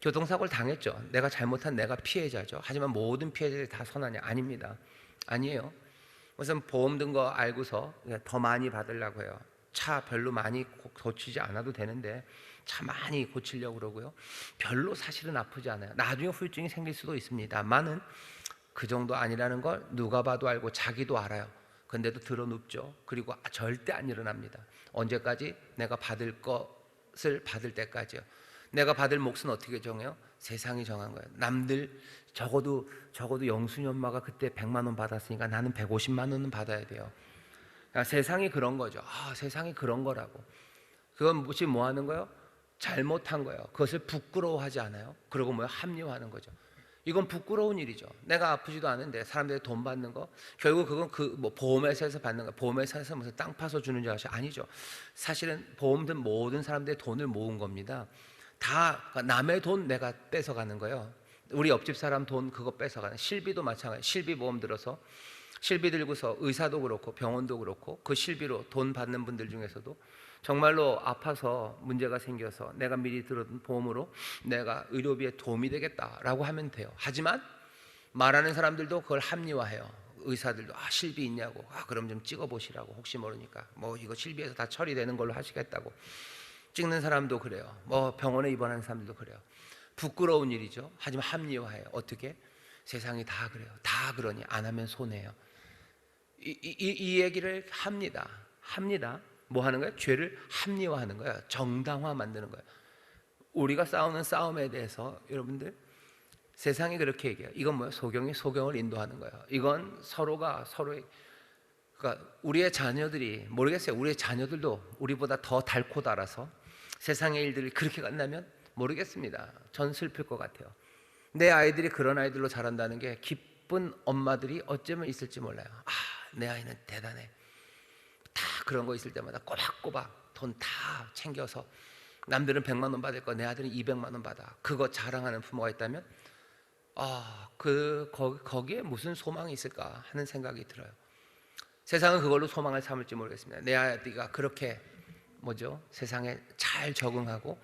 교통사고를 당했죠. 내가 잘못한 내가 피해자죠. 하지만 모든 피해자들이 다 선하냐? 아닙니다. 아니에요. 우선 보험 든 거 알고서 더 많이 받으려고 해요. 차 별로 많이 고치지 않아도 되는데 차 많이 고치려고 그러고요. 별로 사실은 아프지 않아요. 나중에 후유증이 생길 수도 있습니다만은 그 정도 아니라는 걸 누가 봐도 알고 자기도 알아요. 근데도 드러눕죠. 그리고 절대 안 일어납니다. 언제까지? 내가 받을 것을 받을 때까지요. 내가 받을 몫은 어떻게 정해요? 세상이 정한 거예요. 남들 적어도 영순이 엄마가 그때 100만 원 받았으니까 나는 150만 원은 받아야 돼요. 그러니까 세상이 그런 거죠. 세상이 그런 거라고. 그건 지금 뭐 하는 거예요? 잘못한 거예요. 그것을 부끄러워하지 않아요. 그리고 합리화하는 거죠. 이건 부끄러운 일이죠. 내가 아프지도 않은데 사람들이 돈 받는 거, 결국 그건 뭐 보험회사에서 받는 거, 보험회사에서 무슨 땅 파서 주는 줄 아시죠? 아니죠. 사실은 보험든 모든 사람들의 돈을 모은 겁니다. 다 남의 돈 내가 뺏어가는 거예요. 우리 옆집 사람 돈 그거 뺏어가는. 실비도 마찬가지. 실비 보험 들어서 실비 들고서 의사도 그렇고 병원도 그렇고 그 실비로 돈 받는 분들 중에서도 정말로 아파서 문제가 생겨서 내가 미리 들어둔 보험으로 내가 의료비에 도움이 되겠다라고 하면 돼요. 하지만 말하는 사람들도 그걸 합리화해요. 의사들도 실비 있냐고, 그럼 좀 찍어보시라고, 혹시 모르니까 뭐 이거 실비에서 다 처리되는 걸로 하시겠다고. 찍는 사람도 그래요. 뭐 병원에 입원하는 사람들도 그래요. 부끄러운 일이죠. 하지만 합리화해요. 어떻게? 세상이 다 그래요. 다 그러니 안 하면 손해요. 이 얘기를 합니다. 뭐 하는 거예요? 죄를 합리화하는 거예요. 정당화 만드는 거예요. 우리가 싸우는 싸움에 대해서 여러분들, 세상이 그렇게 얘기해요. 이건 뭐예요? 소경이 소경을 인도하는 거예요. 이건 서로가 서로의, 그러니까 우리의 자녀들이, 모르겠어요. 우리의 자녀들도 우리보다 더 닳고 달아서 세상의 일들이 그렇게 간다면 모르겠습니다. 전 슬플 것 같아요. 내 아이들이 그런 아이들로 자란다는 게 기쁜 엄마들이 어쩌면 있을지 몰라요. 내 아이는 대단해. 다 그런 거 있을 때마다 꼬박꼬박 돈 다 챙겨서, 남들은 100만 원 받을 거 내 아들은 200만 원 받아. 그거 자랑하는 부모가 있다면 거기에 무슨 소망이 있을까 하는 생각이 들어요. 세상은 그걸로 소망을 삼을지 모르겠습니다. 내 아이가 그렇게 세상에 잘 적응하고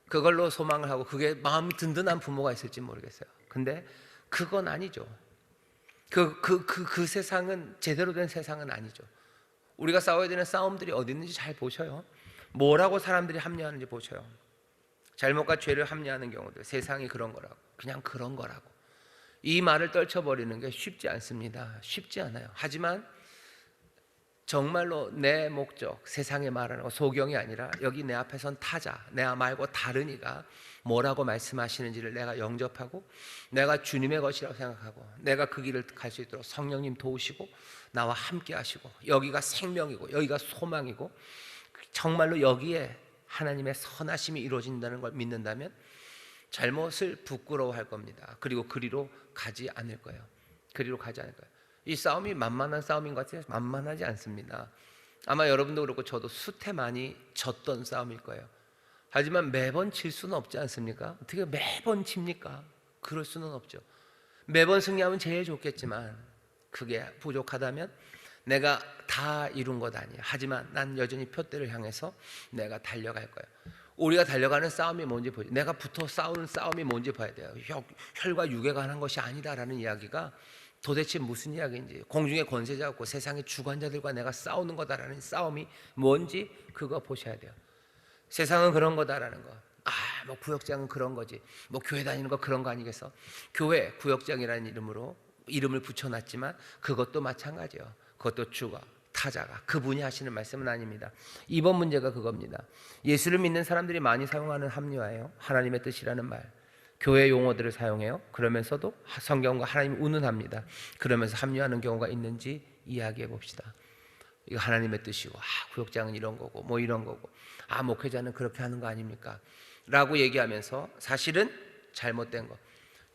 그걸로 소망을 하고 그게 마음이 든든한 부모가 있을지 모르겠어요. 근데 그건 아니죠. 그 세상은 제대로 된 세상은 아니죠. 우리가 싸워야 되는 싸움들이 어디 있는지 잘 보셔요. 뭐라고 사람들이 합리화하는지 보셔요. 잘못과 죄를 합리화하는 경우들, 세상이 그런 거라고, 그냥 그런 거라고. 이 말을 떨쳐버리는 게 쉽지 않습니다. 쉽지 않아요. 하지만 정말로 내 목적, 세상에 말하는 거, 소경이 아니라 여기 내 앞에 선 타자, 내 말고 다른 이가 뭐라고 말씀하시는지를 내가 영접하고 내가 주님의 것이라고 생각하고 내가 그 길을 갈 수 있도록 성령님 도우시고 나와 함께 하시고, 여기가 생명이고 여기가 소망이고 정말로 여기에 하나님의 선하심이 이루어진다는 걸 믿는다면 잘못을 부끄러워할 겁니다. 그리고 그리로 가지 않을 거예요. 이 싸움이 만만한 싸움인 것 같아요. 만만하지 않습니다. 아마 여러분도 그렇고 저도 수태 많이 졌던 싸움일 거예요. 하지만 매번 질 수는 없지 않습니까? 어떻게 매번 칩니까? 그럴 수는 없죠. 매번 승리하면 제일 좋겠지만 그게 부족하다면 내가 다 이룬 것 아니에요. 하지만 난 여전히 표대를 향해서 내가 달려갈 거예요. 우리가 달려가는 싸움이 뭔지 보죠. 내가 붙어 싸우는 싸움이 뭔지 봐야 돼요. 혈과 육에 관한 것이 아니다라는 이야기가 도대체 무슨 이야기인지, 공중의 권세자 없고 세상의 주관자들과 내가 싸우는 거다라는 싸움이 뭔지 그거 보셔야 돼요. 세상은 그런 거다라는 거. 뭐 구역장은 그런 거지. 뭐 교회 다니는 거 그런 거 아니겠어? 교회 구역장이라는 이름으로 이름을 붙여놨지만 그것도 마찬가지예요. 그것도 주가 타자가 그분이 하시는 말씀은 아닙니다. 이번 문제가 그겁니다. 예수를 믿는 사람들이 많이 사용하는 합리화예요. 하나님의 뜻이라는 말, 교회 용어들을 사용해요. 그러면서도 성경과 하나님이 운운합니다. 그러면서 합리화하는 경우가 있는지 이야기해 봅시다. 이거 하나님의 뜻이고, 구역장은 이런 거고, 뭐 이런 거고, 목회자는 그렇게 하는 거 아닙니까? 라고 얘기하면서 사실은 잘못된 거,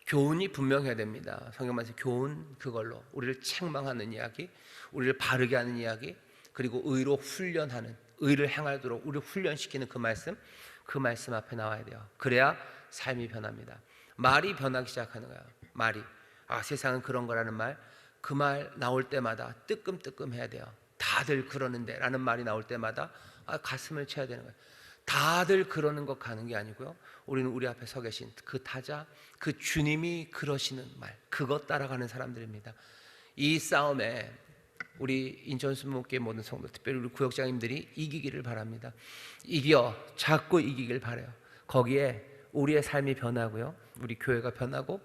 교훈이 분명해야 됩니다. 성경 말씀 교훈, 그걸로 우리를 책망하는 이야기, 우리를 바르게 하는 이야기, 그리고 의로 훈련하는, 의를 행하도록 우리를 훈련시키는 그 말씀 앞에 나와야 돼요. 그래야 삶이 변합니다. 말이 변하기 시작하는 거야. 말이 세상은 그런 거라는 말, 그 말 나올 때마다 뜨끔뜨끔해야 돼요. 다들 그러는데 라는 말이 나올 때마다 가슴을 쳐야 되는 거예요. 다들 그러는 것 가는 게 아니고요, 우리는 우리 앞에 서 계신 그 타자, 그 주님이 그러시는 말, 그것 따라가는 사람들입니다. 이 싸움에 우리 인천수목교회 모든 성도, 특별히 우리 구역장님들이 이기기를 바랍니다. 자꾸 이기길 바라요. 거기에 우리의 삶이 변하고요, 우리 교회가 변하고,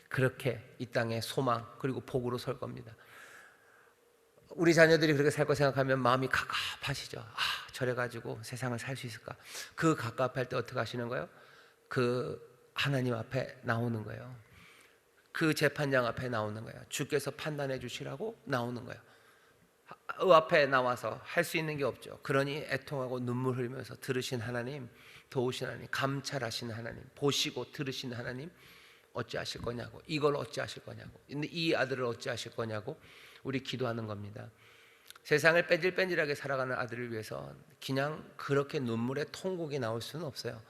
그렇게 이 땅에 소망 그리고 복으로 설 겁니다. 우리 자녀들이 그렇게 살 거 생각하면 마음이 갑갑하시죠. 저래 가지고 세상을 살 수 있을까? 그 갑갑할 때 어떻게 하시는 거예요? 그 하나님 앞에 나오는 거예요. 그 재판장 앞에 나오는 거예요. 주께서 판단해 주시라고 나오는 거예요. 앞에 나와서 할 수 있는 게 없죠. 그러니 애통하고 눈물 흘리면서 들으신 하나님, 도우신 하나님, 감찰하신 하나님, 보시고 들으신 하나님 어찌하실 거냐고, 이걸 어찌하실 거냐고, 이 아들을 어찌하실 거냐고 우리 기도하는 겁니다. 세상을 뺀질뺀질하게 살아가는 아들을 위해서 그냥 그렇게 눈물의 통곡이 나올 수는 없어요.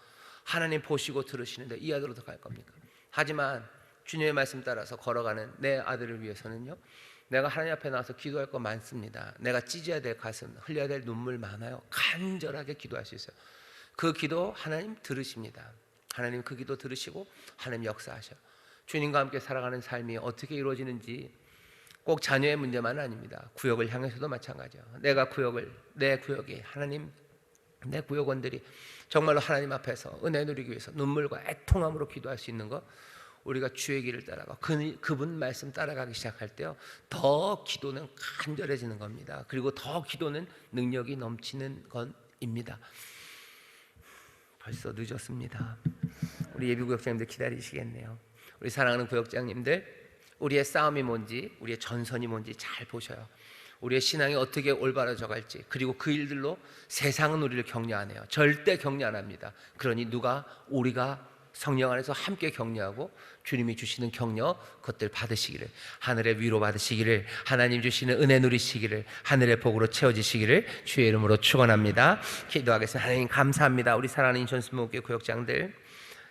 하나님 보시고 들으시는데 이 아들 어떡할 겁니까? 하지만 주님의 말씀 따라서 걸어가는 내 아들을 위해서는요, 내가 하나님 앞에 나와서 기도할 거 많습니다. 내가 찢어야 될 가슴, 흘려야 될 눈물 많아요. 간절하게 기도할 수 있어요. 그 기도 하나님 들으십니다. 하나님 그 기도 들으시고 하나님 역사하셔. 주님과 함께 살아가는 삶이 어떻게 이루어지는지 꼭 자녀의 문제만은 아닙니다. 구역을 향해서도 마찬가지예요. 내 구역이 하나님, 내 구역원들이 정말로 하나님 앞에서 은혜 누리기 위해서 눈물과 애통함으로 기도할 수 있는 것, 우리가 주의 길을 따라가 그분 말씀 따라가기 시작할 때요, 더 기도는 간절해지는 겁니다. 그리고 더 기도는 능력이 넘치는 것입니다. 벌써 늦었습니다. 우리 예비 구역장님들 기다리시겠네요. 우리 사랑하는 구역장님들, 우리의 싸움이 뭔지, 우리의 전선이 뭔지 잘 보셔요. 우리의 신앙이 어떻게 올바라져 갈지, 그리고 그 일들로 세상은 우리를 격려 안 해요. 절대 격려 안 합니다. 그러니 우리가 성령 안에서 함께 격려하고 주님이 주시는 격려, 그것들 받으시기를, 하늘의 위로 받으시기를, 하나님 주시는 은혜 누리시기를, 하늘의 복으로 채워지시기를 주의 이름으로 축원합니다. 기도하겠습니다. 하나님 감사합니다. 우리 사랑하는 인천순복음교회 구역장들,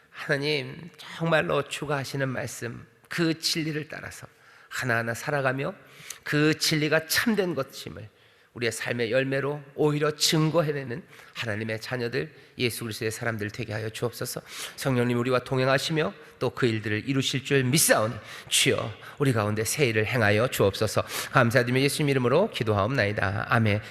하나님 정말로 추가하시는 말씀, 그 진리를 따라서 하나하나 살아가며 그 진리가 참된 것임을 우리의 삶의 열매로 오히려 증거해내는 하나님의 자녀들, 예수 그리스도의 사람들 되게 하여 주옵소서. 성령님 우리와 동행하시며 또 그 일들을 이루실 줄 믿사오니 주여 우리 가운데 새 일을 행하여 주옵소서. 감사드리며 예수님 이름으로 기도하옵나이다. 아멘.